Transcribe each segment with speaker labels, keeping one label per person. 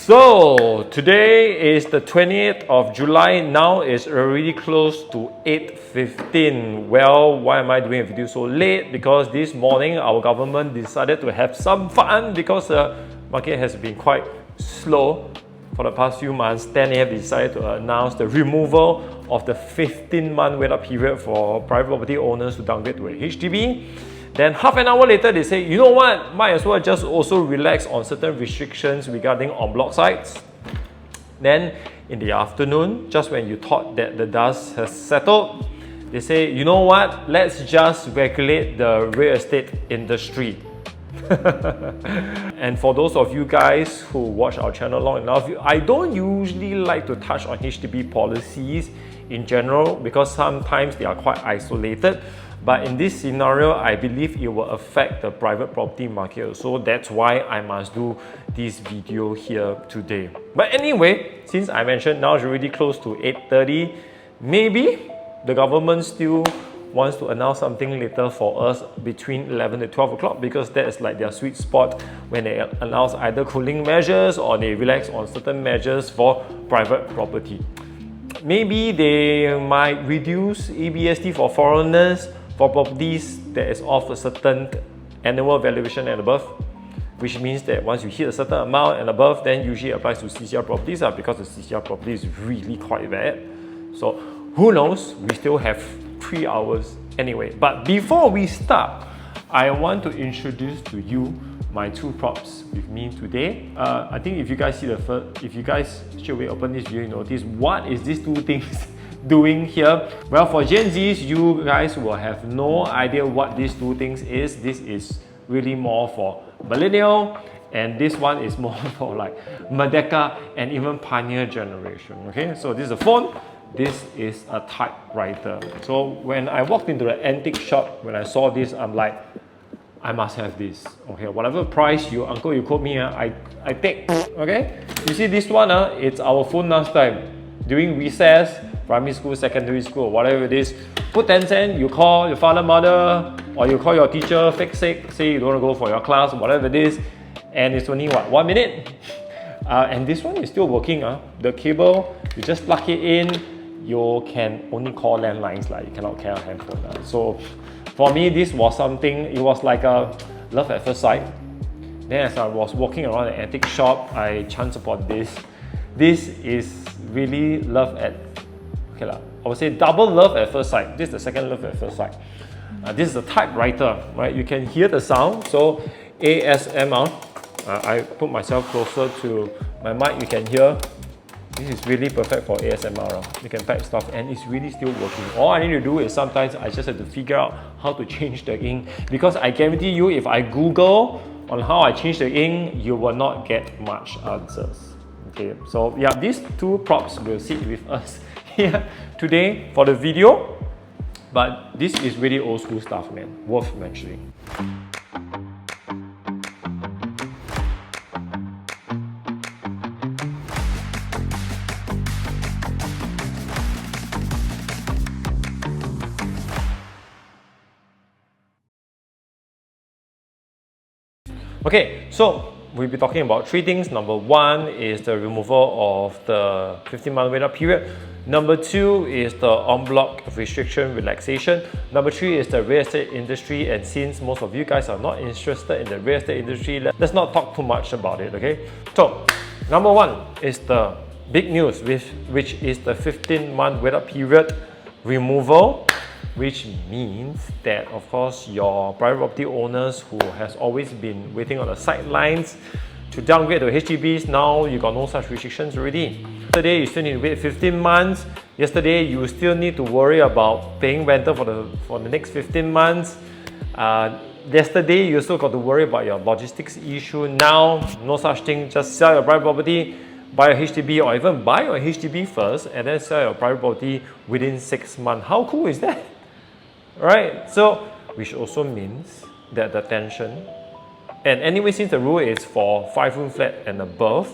Speaker 1: So today is the 20th of July. Now it's already close to 8:15. Well, why am I doing a video so late? Because this morning our government decided to have some fun because the market has been quite slow for the past few months. Then they have decided to announce the removal of the 15-month wait-up period for private property owners to downgrade to a HDB. Then half an hour later, they say, you know what, might as well just also relax on certain restrictions regarding en bloc sites. Then in the afternoon, just when you thought that the dust has settled, they say, you know what, let's just regulate the real estate industry. And for those of you guys who watch our channel long enough, I don't usually like to touch on HDB policies in general because sometimes they are quite isolated. But in this scenario, I believe it will affect the private property market. So that's why I must do this video here today. But anyway, since I mentioned now it's already close to 8:30, maybe the government still wants to announce something later for us between 11 to 12 o'clock because that is like their sweet spot when they announce either cooling measures or they relax on certain measures for private property. Maybe they might reduce ABST for foreigners for properties that is of a certain annual valuation and above, which means that once you hit a certain amount and above, then usually applies to CCR properties because the CCR property is really quite bad. So who knows, we still have 3 hours anyway. But before we start, I want to introduce to you my two props with me today. I think if you guys see if you guys straight away open this video, you notice what is these two things doing here. Well, for Gen Zs, you guys will have no idea what these two things is. This is really more for millennial, and this one is more for like Merdeka and even Pioneer generation. Okay, so this is a phone. This is a typewriter. So when I walked into the antique shop, when I saw this, I'm like, I must have this. Okay, whatever price you quote me, I take. Okay, you see this one, it's our phone last time during recess, primary school, secondary school, whatever it is. Put 10 cents, you call your father, mother, or you call your teacher, fake sick, say you don't want to go for your class, whatever it is, and it's only what, 1 minute? And this one is still working. The cable, you just plug it in. You can only call landlines, you cannot carry a handphone. So for me, this was something, it was like a love at first sight. Then as I was walking around the antique shop, I chanced upon this. This is really love at, I would say double love at first sight. This is the second love at first sight. This is a typewriter, right? You can hear the sound. So ASMR, I put myself closer to my mic, you can hear. This is really perfect for ASMR. You can type stuff and it's really still working. All I need to do is sometimes I just have to figure out how to change the ink, because I guarantee you if I Google on how I change the ink, you will not get much answers. Okay, so yeah, these two props will sit with us here today for the video. But this is really old school stuff, man. Worth mentioning. Okay, so we'll be talking about three things. Number one is the removal of the 15-month wait-up period. Number two is the en bloc restriction relaxation. Number three is the real estate industry. And since most of you guys are not interested in the real estate industry, let's not talk too much about it, okay? So, number one is the big news, which is the 15-month wait-up period removal, which means that, of course, your private property owners who has always been waiting on the sidelines to downgrade to HDBs, now you got no such restrictions already. Yesterday, you still need to wait 15 months. Yesterday, you still need to worry about paying rental for the next 15 months. Yesterday, you still got to worry about your logistics issue. Now, no such thing. Just sell your private property, buy a HDB, or even buy your HDB first and then sell your private property within 6 months. How cool is that? Right? So, which also means that the tension, and anyway, since the rule is for 5-room flat and above,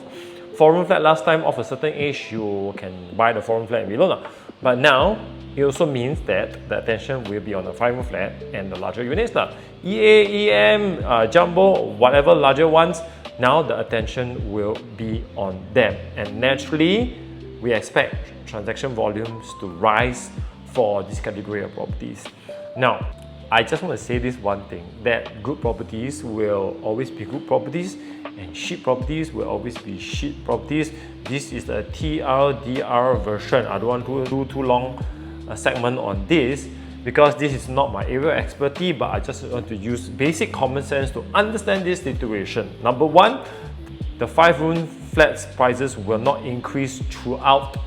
Speaker 1: 4-room flat last time of a certain age, you can buy the 4-room flat and below. But now, it also means that the attention will be on the 5-room flat and the larger units. EA, EM, Jumbo, whatever larger ones, Now the attention will be on them, and naturally we expect transaction volumes to rise for this category of properties. Now, I just want to say this one thing, that good properties will always be good properties and shit properties will always be shit properties. This is a TLDR version. I don't want to do too long a segment on this because this is not my area of expertise, but I just want to use basic common sense to understand this situation. Number one, the 5-room flats prices will not increase throughout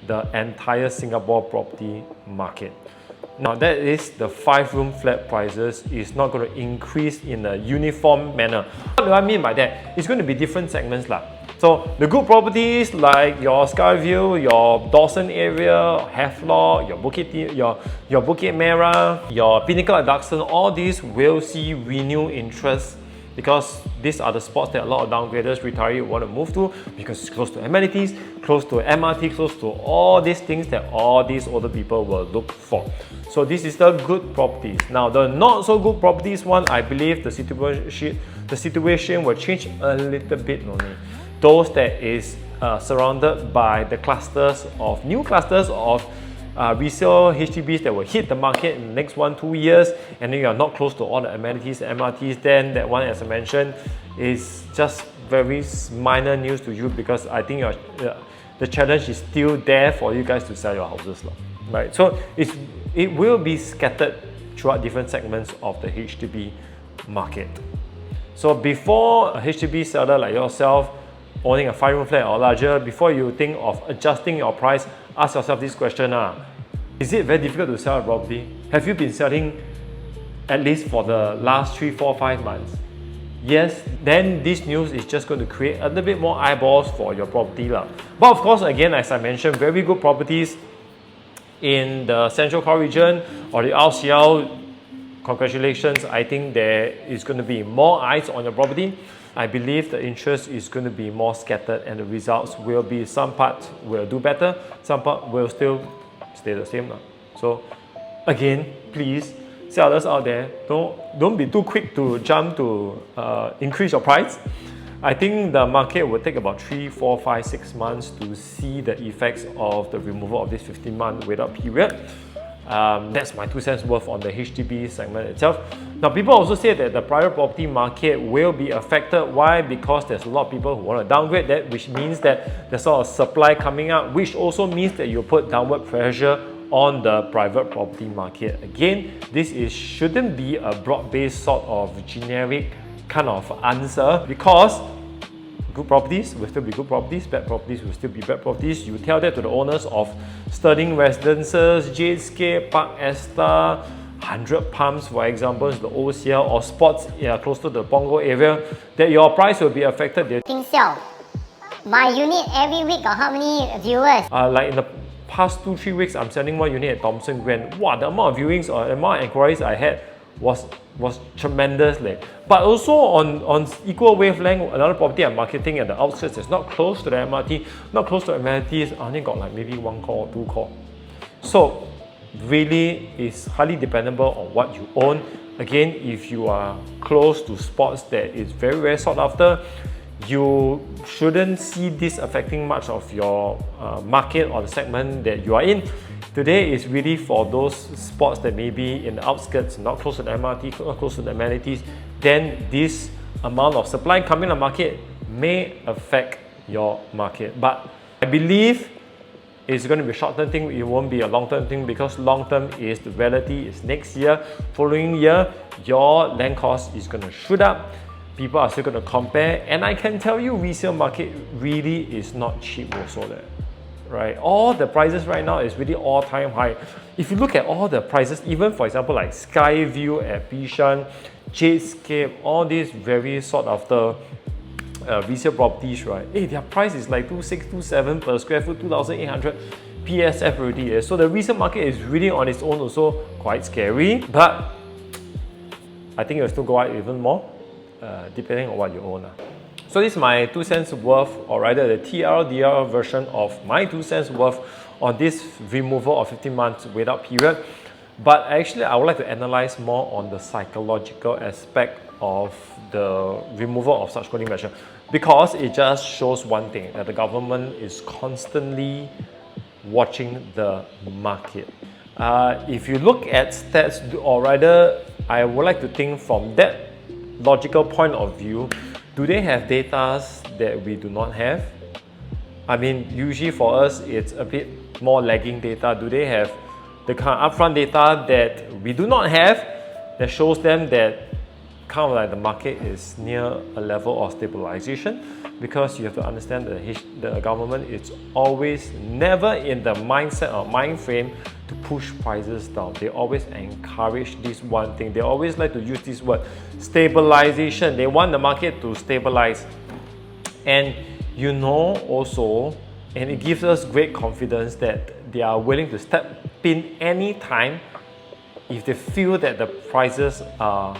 Speaker 1: the entire Singapore property market. Now that is the 5-room flat prices is not going to increase in a uniform manner. What do I mean by that? It's going to be different segments lah. So the good properties like your Skyview, your Dawson area, Havelock, your Bukit Merah, your Pinnacle at Duxton, all these will see renewed interest because these are the spots that a lot of downgraders, retirees want to move to because it's close to amenities, close to MRT, close to all these things that all these older people will look for. So this is the good properties. Now the not so good properties one, I believe the situation will change a little bit only. Those that is surrounded by the clusters of new clusters of resale HDBs that will hit the market in the next 1-2 years, and then you are not close to all the amenities, MRTs, then that one, as I mentioned, is just very minor news to you because I think the challenge is still there for you guys to sell your houses, right? So it will be scattered throughout different segments of the HDB market. So before a HDB seller like yourself owning a 5-room flat or larger, before you think of adjusting your price, ask yourself this question. Is it very difficult to sell a property? Have you been selling at least for the last 3, 4, 5 months? Yes, then this news is just going to create a little bit more eyeballs for your property. But of course, again, as I mentioned, very good properties in the Central Core region or the RCL, congratulations, I think there is going to be more eyes on your property. I believe the interest is going to be more scattered and the results will be, some parts will do better, some part will still stay the same. So again, please, sellers out there, don't be too quick to jump to increase your price. I think the market will take about 3, 4, 5, 6 months to see the effects of the removal of this 15-month wait-out period. That's my 2 cents worth on the HDB segment itself. Now, people also say that the private property market will be affected. Why? Because there's a lot of people who want to downgrade that, which means that there's a lot of supply coming up, which also means that you put downward pressure on the private property market. Again, this shouldn't be a broad-based sort of generic kind of answer because good properties will still be good properties, bad properties will still be bad properties. You tell that to the owners of Sterling Residences, Jadescape, Park Esta, 100 Palms, for example, the OCL or spots close to the Punggol area, that your price will be affected.
Speaker 2: My unit every week got how many viewers?
Speaker 1: Like in the past 2-3 weeks, I'm selling one unit at Thomson Grand. Wow, the amount of viewings or the amount of inquiries I had was tremendous. But also on equal wavelength, another property I'm marketing at the outskirts is not close to the MRT, not close to amenities, I only got like maybe 1 call or 2 calls. So really is highly dependable on what you own. Again, if you are close to spots that is very, very sought after, you shouldn't see this affecting much of your market or the segment that you are in. Today is really for those spots that may be in the outskirts, not close to the MRT, not close to the amenities, then this amount of supply coming in the market may affect your market. But I believe it's going to be a short-term thing, it won't be a long-term thing because long-term is the reality is next year, following year, your land cost is going to shoot up. People are still going to compare, and I can tell you resale market really is not cheap also there. Right, all the prices right now is really all-time high. If you look at all the prices, even for example like Skyview at Bishan, Jadescape, all these very sought after resale properties, right? Their price is like 2,627 per square foot, 2,800 PSF already. So the resale market is really on its own also quite scary, but I think it will still go out even more depending on what you own. So this is my 2 cents worth, or rather the TLDR version of my 2 cents worth on this removal of 15 months without period. But actually I would like to analyze more on the psychological aspect of the removal of such cooling measure, because it just shows one thing, that the government is constantly watching the market. If you look at stats, or rather, I would like to think from that logical point of view, do they have data that we do not have? I mean, usually for us, it's a bit more lagging data. Do they have the kind of upfront data that we do not have, that shows them that kind of like the market is near a level of stabilization? Because you have to understand that the government is always never in the mindset or mind frame to push prices down. They always encourage this one thing. They always like to use this word, stabilization. They want the market to stabilize. And you know also, and it gives us great confidence that they are willing to step in any time if they feel that the prices are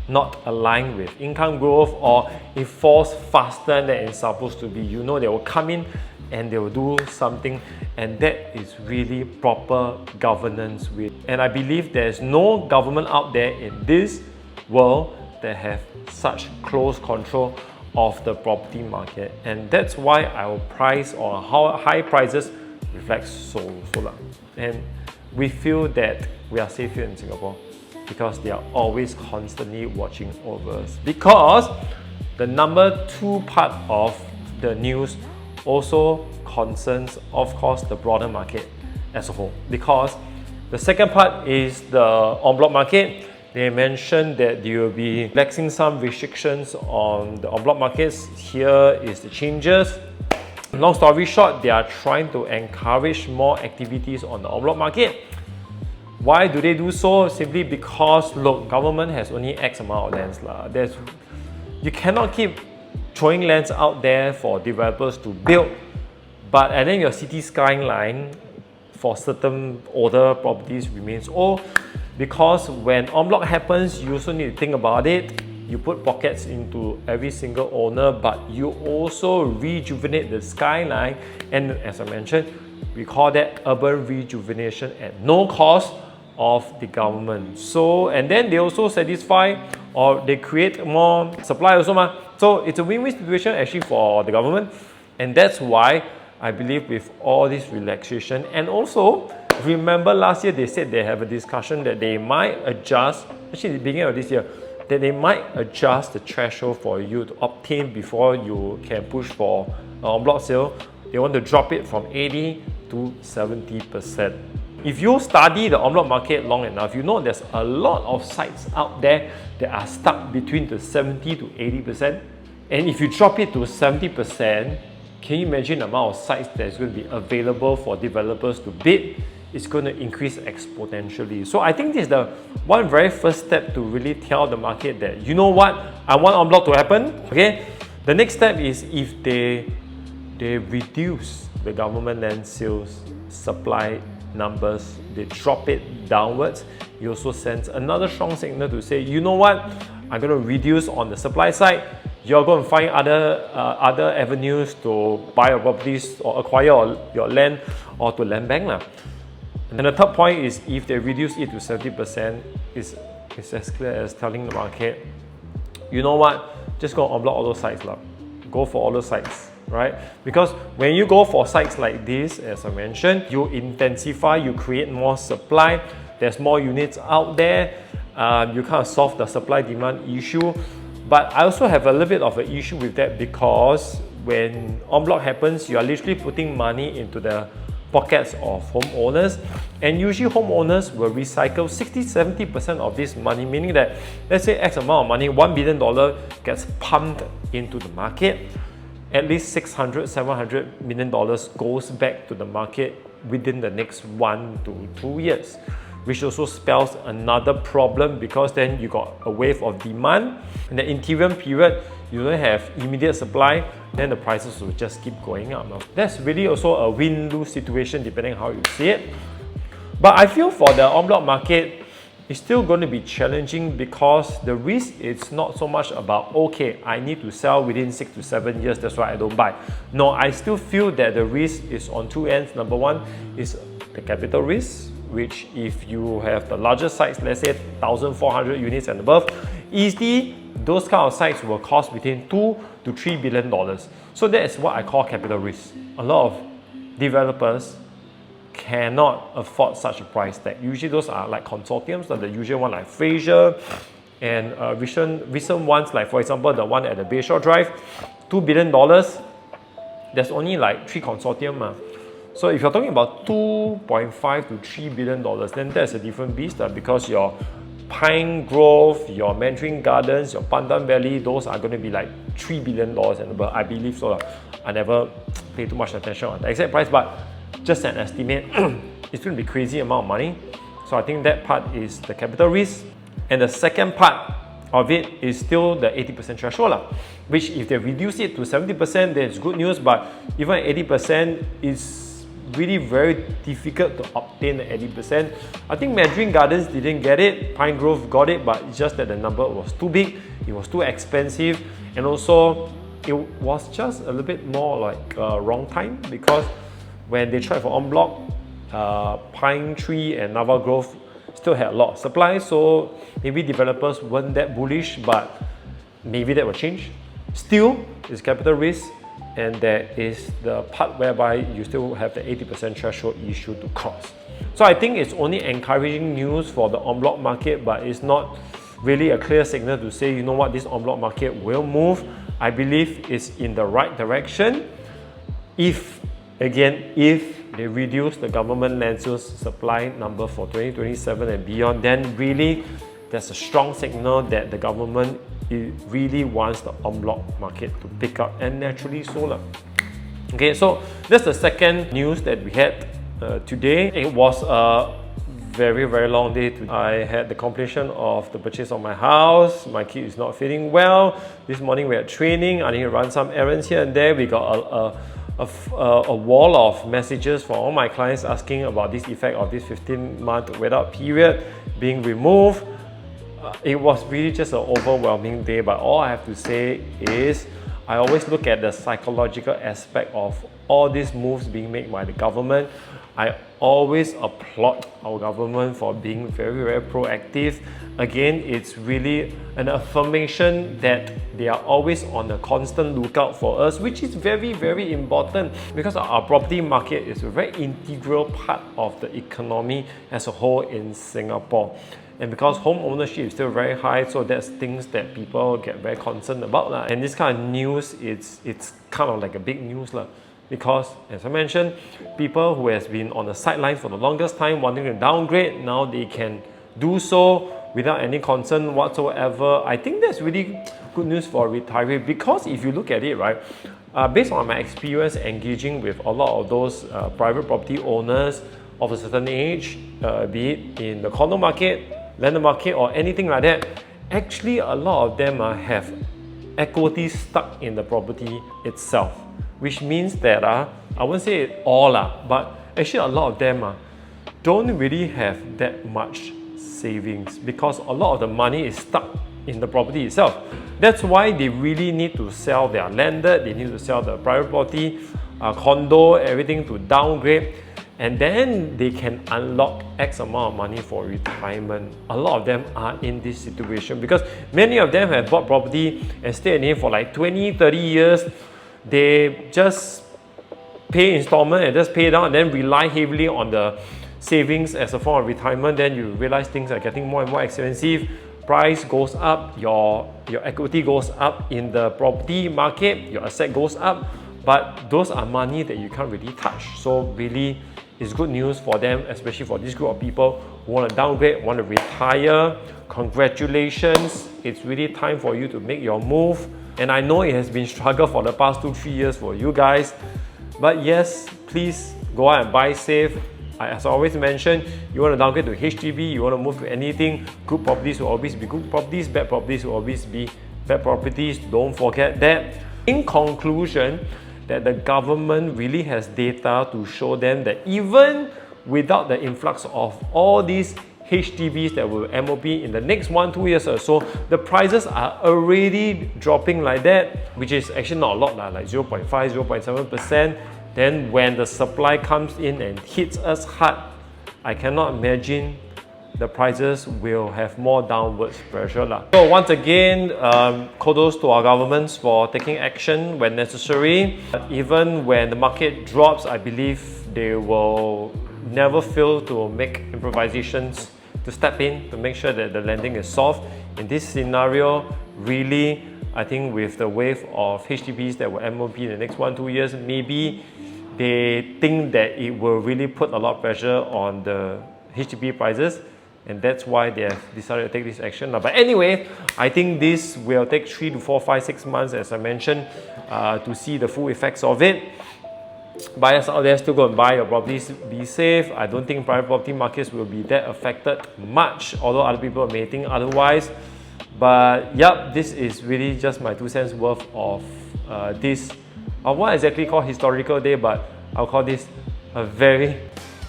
Speaker 1: not aligned with income growth, or it falls faster than it's supposed to be. You know, they will come in and they will do something, and that is really proper governance. And I believe there's no government out there in this world that have such close control of the property market, and that's why our price or how high prices reflects solar. And we feel that we are safe here in Singapore because they are always constantly watching over us. Because the number 2 part of the news also concerns, of course, the broader market as a whole. Because the second part is the en bloc market. They mentioned that they will be relaxing some restrictions on the en bloc markets. Here is the changes. Long story short, they are trying to encourage more activities on the en bloc market. Why do they do so? Simply because, look, government has only X amount of lands. You cannot keep throwing lands out there for developers to build, but and then your city skyline for certain older properties remains old. Because when en bloc happens, you also need to think about it. You put pockets into every single owner, but you also rejuvenate the skyline. And as I mentioned, we call that urban rejuvenation at no cost of the government. So, and then they also satisfy, or they create more supply also. So it's a win-win situation actually for the government. And that's why I believe with all this relaxation, and also remember last year they said they have a discussion that they might adjust, actually at the beginning of this year, that they might adjust the threshold for you to obtain before you can push for an en bloc sale. They want to drop it from 80 to 70%. If you study the en bloc market long enough, you know there's a lot of sites out there that are stuck between the 70 to 80%. And if you drop it to 70%, can you imagine the amount of sites that is going to be available for developers to bid? It's going to increase exponentially. So I think this is the one very first step to really tell the market that, you know what, I want en bloc to happen. Okay. The next step is if they reduce the government land sales supply numbers, they drop it downwards, you also send another strong signal to say, you know what, I'm going to reduce on the supply side. You're going to find other avenues to buy your properties or acquire your land, or to land bank. And the third point is, if they reduce it to 70%, it's as clear as telling the market, you know what, just go en bloc all those sites. Go for all those sites, right? Because when you go for sites like this, as I mentioned, you intensify, you create more supply, there's more units out there, you kind of solve the supply-demand issue. But I also have a little bit of an issue with that, because when en bloc happens, you are literally putting money into the pockets of homeowners, and usually homeowners will recycle 60-70% of this money, meaning that let's say X amount of money, $1 billion gets pumped into the market, at least $600-700 million goes back to the market within the next 1 to 2 years, which also spells another problem, because then you got a wave of demand. In the interim period, you don't have immediate supply, then the prices will just keep going up. That's really also a win-lose situation depending on how you see it. But I feel for the en bloc market, it's still going to be challenging, because the risk is not so much about, okay, I need to sell within 6 to 7 years, that's why I don't buy. No, I still feel that the risk is on two ends. Number one is the capital risk, which if you have the larger sites, let's say 1,400 units and above, easily those kind of sites will cost between $2 to $3 billion. So that is what I call capital risk. A lot of developers cannot afford such a price tag. Usually those are like consortiums, like the usual one like Fraser, and recent ones like, for example, the one at the Bayshore Drive, $2 billion. There's only like 3 consortium. So if you're talking about $2.5 to $3 billion, then that's a different beast because your Pine Grove, your Mandarin Gardens, your Pandan Valley, those are going to be like $3 billion and above. I believe so. I never pay too much attention on the exact price, but just an estimate, it's going to be crazy amount of money. So I think that part is the capital risk. And the second part of it is still the 80% threshold, which if they reduce it to 70%, then it's good news, but even 80% is really very difficult to obtain the 80%. I think Mandarin Gardens didn't get it, Pine Grove got it, but it's just that the number was too big, it was too expensive, and also it was just a little bit more like wrong time, because when they tried for en bloc, Pine Tree and Nava Grove still had a lot of supply, so maybe developers weren't that bullish, but maybe that will change. Still, it's capital risk, and there is the part whereby you still have the 80% threshold issue to cross. So I think it's only encouraging news for the en bloc market, but it's not really a clear signal to say, you know what, this en bloc market will move. I believe it's in the right direction. If they reduce the government land sales supply number for 2027 and beyond, then really there's a strong signal that the government really wants the en bloc market to pick up, and naturally so. Okay, so that's the second news that we had today. It was a very, very long day. I had the completion of the purchase of my house. My kid is not feeling well. This morning we had training. I need to run some errands here and there. We got a wall of messages from all my clients asking about this effect of this 15-month without period being removed. It was really just an overwhelming day, but all I have to say is I always look at the psychological aspect of all these moves being made by the government. I always applaud our government for being very, very proactive. Again, it's really an affirmation that they are always on a constant lookout for us, which is very, very important, because our property market is a very integral part of the economy as a whole in Singapore. And because home ownership is still very high, so that's things that people get very concerned about. And this kind of news, it's kind of like a big news. Because, as I mentioned, people who has been on the sidelines for the longest time wanting to downgrade, now they can do so without any concern whatsoever. I think that's really good news for retirees, because if you look at it, right, based on my experience engaging with a lot of those private property owners of a certain age, be it in the condo market, landed market, or anything like that, actually a lot of them have equity stuck in the property itself, which means that I won't say it all, but actually a lot of them don't really have that much savings, because a lot of the money is stuck in the property itself. That's why they really need to sell their landed, they need to sell the private property, condo, everything to downgrade, and then they can unlock X amount of money for retirement. A lot of them are in this situation because many of them have bought property and stayed in it for like 20, 30 years. They just pay installment and just pay down and then rely heavily on the savings as a form of retirement. Then you realize things are getting more and more expensive. Price goes up, your equity goes up in the property market, your asset goes up, but those are money that you can't really touch. So really, it's good news for them, especially for this group of people who want to downgrade, want to retire. Congratulations, it's really time for you to make your move. And I know it has been struggle for the past 2-3 years for you guys, but yes, please go out and buy safe. As I always mention, you want to downgrade to HDB, you want to move to anything, good properties will always be good properties, bad properties will always be bad properties. Don't forget that. In conclusion, that the government really has data to show them that even without the influx of all these HDBs that will MOP in the next 1-2 years or so, the prices are already dropping like that, which is actually not a lot, like 0.5, 0.7%. Then when the supply comes in and hits us hard, I cannot imagine the prices will have more downwards pressure lah. So once again, kudos to our governments for taking action when necessary. Even when the market drops, I believe they will never fail to make improvisations to step in to make sure that the landing is soft. In this scenario, really, I think with the wave of HDBs that will MOP in the next 1-2 years, maybe they think that it will really put a lot of pressure on the HDB prices, and that's why they have decided to take this action. But anyway, I think this will take 3 to 4, 5, 6 months, as I mentioned, to see the full effects of it. Buyers out there still go and buy your properties, be safe. I don't think private property markets will be that affected much, although other people may think otherwise. But yep, this is really just my 2 cents worth of this. I won't exactly call historical day, but I'll call this a very,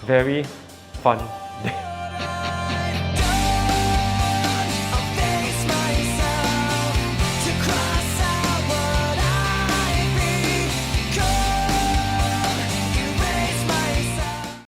Speaker 1: very fun